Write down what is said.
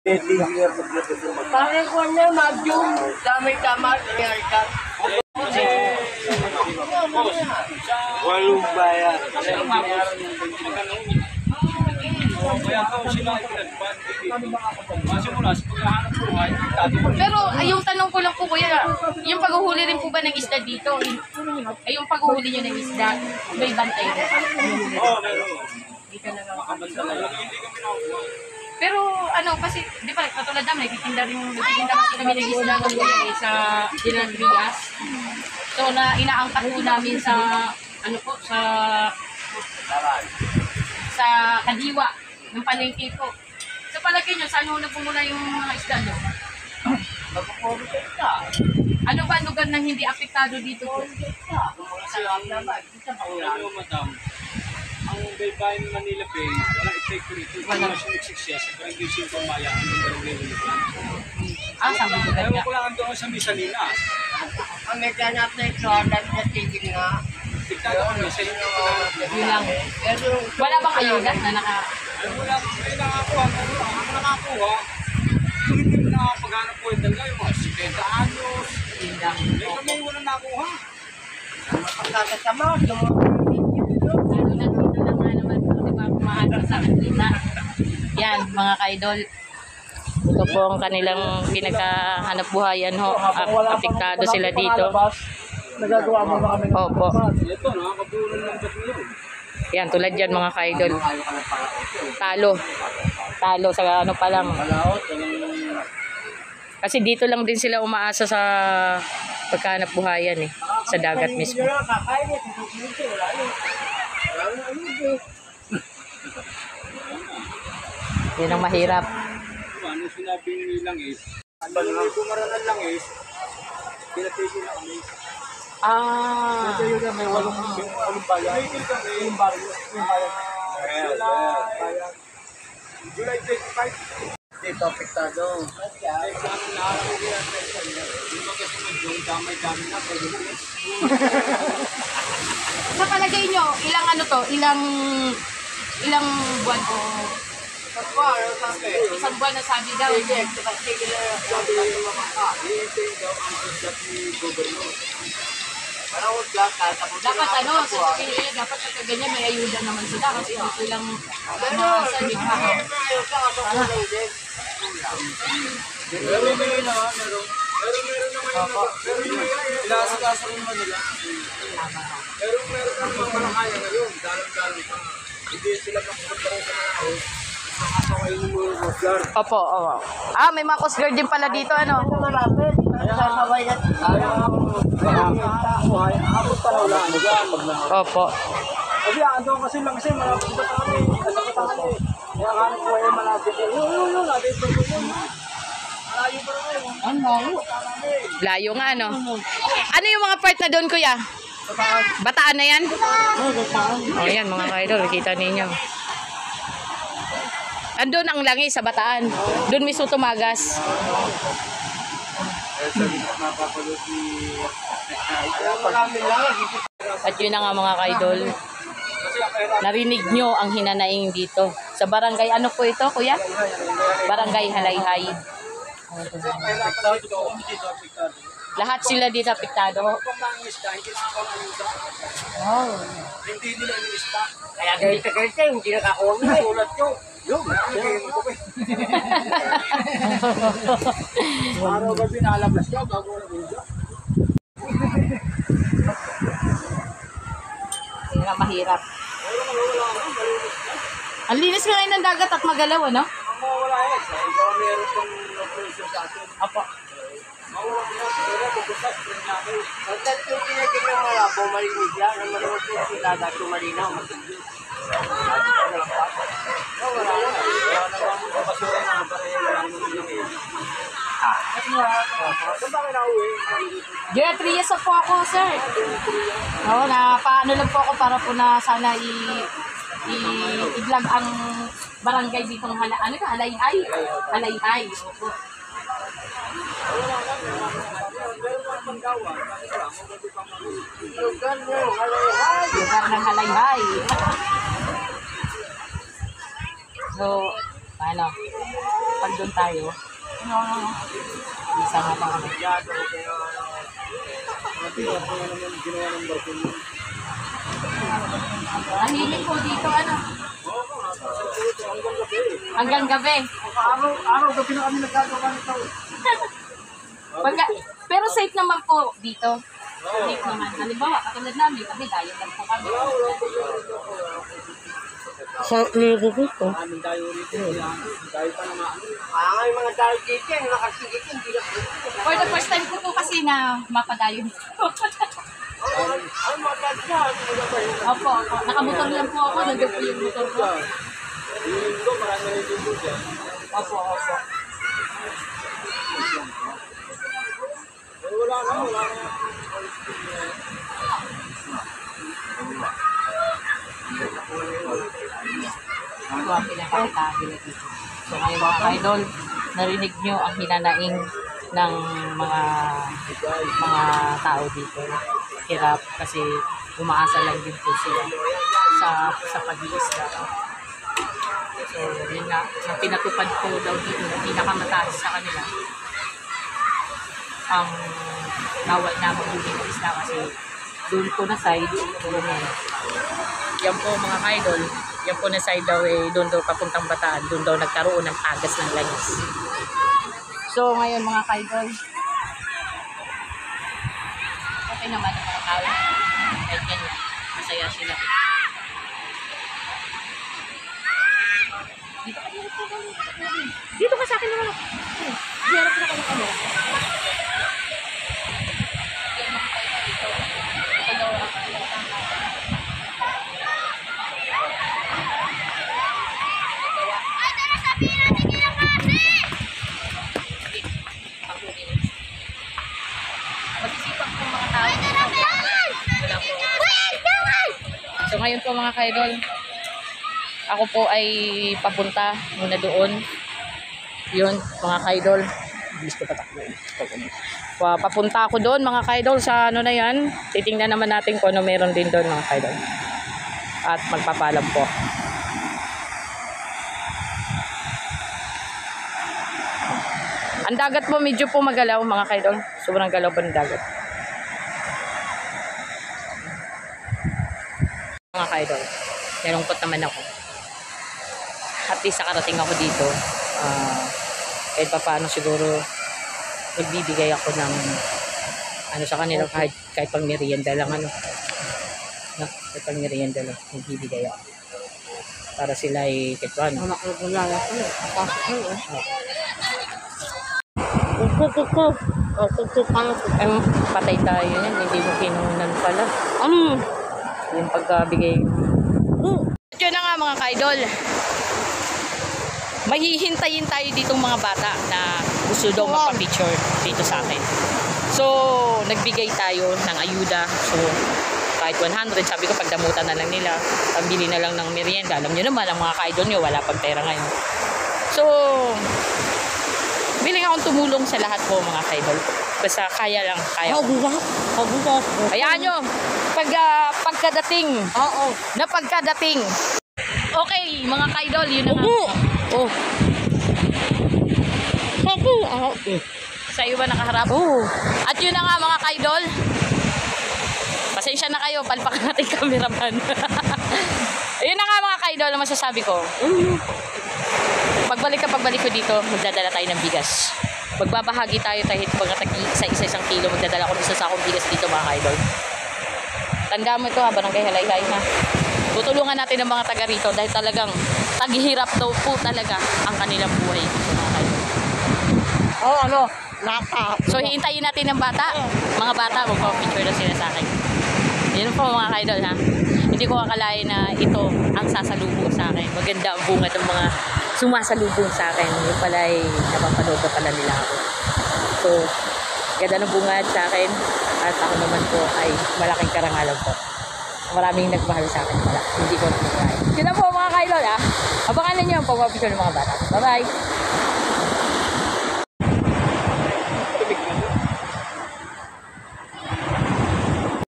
Parang ko na mag-zoom. Dami tama. Walong bayan. Pero yung tanong ko lang po kuya, yung paghuhuli rin po ba ng isda dito? Ay yung paghuhuli nyo ng isda, may bantay na? Dito na lang. Pero ano kasi, di ba katulad namin, nagtitinda kasi kami ng isda ng kuya sa Dinandrias. So na inaangkat po namin sa ano po sa Kadiwa ng palengke po. Sa palagay nyo, saan mo nagpumula yung mga isda nyo? Magpupulit ka. Ano ba lugar nang hindi apektado dito po? Salam naman. Ano, madam? Ang baybayin ng Manila Bay, walang epekto rito. Wala siniksik siya sa barangay Sintong Maya, ang barangay Wilipan. Sa mga lugar Ewan nga. ko lang ang doon sa Misalina. Ang may ganap na ito, alam na tigil nga. Diktado kami sa inyo. Yun lang. Pero Wala bang ayuda na naka... Wala akong kayo nakakuha. Ako nakakuha. Kung hindi mo nakapaghanap po yung dalaga, yung mga 70 anyos. Yun lang. May kami walang nakuha. pagkakasama, Lalo na dito lang nga naman, di ba, kumahagap sa kanila. Yan, mga ka-idol. Ito po ang kanilang pinagkahanap buhayan ho. Apektado sila dito. nagagawa mo na kami. Opo. Ito, nakakabulan ng batlo. Yan, tulad yan mga ka-idol. Talo. Talo sa ano pa lang. Kasi dito lang din sila umaasa sa pagkahanap buhayan eh. Sa dagat mismo. Yan ang mahirap. Ano sinabi nilang is, kumaranan lang is, pinatisi na kami. Ah. Ito yun, may walong bayan. Yung bayan. July 25. Dito, apektado. Sa palagay nyo, ilang ano to? Ilang buwan o isang buwan na sabi daw. Dapat ano, sa Chile, dapat sa ganyan may ayuda naman sila kasi dito lang sa liha. Meron inaasikaso rin naman nila. Pero meron kang mga malakaya ngayon, dalang-dalang pa. Hindi sila makapunta rin sa mga house. Nakasakay ng mga Oscar. Opo, oo. Ah, may mga Coast Guard din pala dito, ano? Malapit. Sasabay na. Abot pa na ulaan mo dyan. Opo. Kasi ando kasi lang kasi malapit sa kami. Kasakot ang kami. Kaya kami po ay malapit. Yun, natin ito yun. Malayo pa rin ngayon. Ang layo. Layo nga, ano? Ano yung mga part na doon, kuya? Bataan na yan? O, yan, mga ka-idol. Kita ninyo. Andun ang langis sa Bataan. Doon mismo tumagas. At yun na nga mga ka-idol. Narinig nyo ang hinanaing dito. Sa barangay, ano po ito, kuya? Barangay Halayhay. Lahat sila dito apektado. Oh. Hindi nila inista. Kaya ganito, hindi nakakuha mo. Sulat nyo. Yung, araw gabi nalabas ka bago na ulo. Yun nga mahirap. Ang linis nga ngayon ng dagat at magalaw, ano? Ang mawala yan, sa ikaw meron kang operation sa atin. Apo. Mawala ko na, pero pagkasas, rin natin. Pagkat yung tinagin ng malabo, malinis yan. Ang maluwag yung silagat, yung malinaw, matigil. Wala na. Wala na bang basura na pareho lang ng yung Saan ba kayo nauwi? Diyan, 3 years po ako, sir. Oo, paano lang po ako para po na sana i-vlog ang barangay dito ng Halayhay. Halayhay. Opo. Lugar nyo, halayhay. Lugar ng Halayhay. So, ano? pag doon tayo. Isa nga pa kami. Mahilig po dito, ano? Hanggang gabi. Araw, gabi na kami nagkagawa nito. Pero safe naman po dito. Safe naman. Halimbawa, katulad namin, kami dayo lang po kami. Sa lego dito. Aming tayo rito. Tayo pa naman. Yung mga tao dito, yung nakasigit, hindi na For the first time ko po kasi na mapadayo dito. Ang maganda. Opo, opo. Nakamotor lang po ako. Nandun po yung motor ko. Dito, marami rin dito dyan. Opo, opo. Wala na. Ito ang pinakakita dito. So ngayon mga idol, narinig nyo ang hinanaing ng mga tao dito. Hirap kasi umaasa lang din po sila sa pag-iisda. So yun nga, ang pinatupad ko daw dito na pinakamataas sa kanila ang bawal na maghuli ng isda kasi doon po na side, yan po mga idol, yan po na side daw doon daw papuntang Bataan, doon daw nagkaroon ng tagas ng langis. So ngayon mga idol, okay naman ang mga tao, kahit ganyan, masaya sila. Dito ka sa akin naman. Harap na ka ng camera. So ngayon po mga kaidol, ako po ay papunta muna doon. Yun mga kaidol. Papunta ako doon mga kaidol sa ano na yan. Titingnan naman natin kung ano meron din doon mga kaidol. At magpapalam po. Ang dagat po medyo po magalaw mga kaidol. Sobrang galaw po ng dagat. Mga kaidol, nalungkot naman ako. At least nakarating ako dito. Kahit pa paano siguro nagbibigay ako ng ano sa kanila kahit pang merienda lang ano. No, kahit pang merienda lang nagbibigay ako. Para sila ay kahit paano. Patay tayo yan, hindi mo kinunan pala. Yung pagkabigay. Yun na nga mga kaidol. Mahihintayin tayo ditong mga bata na gusto daw magpa-picture dito sa akin. So, nagbigay tayo ng ayuda. So, kahit 100, sabi ko pagdamutan na lang nila. Pambili na lang ng merienda. Alam nyo naman, ang mga kaidol nyo, wala pang pera ngayon. So, biling akong tumulong sa lahat po mga kaidol. Basta kaya lang, kaya ko. Hayaan nyo, pagkadating. Na pagkadating. Okay, mga kaidol, yun na nga. Sa iyo ba nakaharap? At yun na nga mga kaidol. Pasensya na kayo, palpakan natin cameraman. Yun na nga mga kaidol, ang masasabi ko. Pagbalik ko dito, magdadala tayo ng bigas. Magbabahagi tayo kahit sa isang kilo. Magdadala ko sa sakong bigas dito mga kaidol. Tanda mo ito ha, barangay Halayhay ha. Tutulungan natin ang mga taga rito dahil talagang taghihirap daw po talaga ang kanilang buhay. So hihintayin natin ng bata. Mga bata, magpapicture na sila sa akin. Yun po mga kaidol ha. Hindi ko akalain na ito ang sasalubong sa akin. Maganda ang bunga ng mga sumasalubong sa akin. Yung pala ay napapanood na pala nila ako. So, ganda ng bunga sa akin. At ako naman po ay malaking karangalan po. Maraming nagmahal sa akin pala. Hindi ko nagmahal. Yun na po mga kaidol ha. Abangan ninyo ang pagpapicture ng mga bata. Bye bye!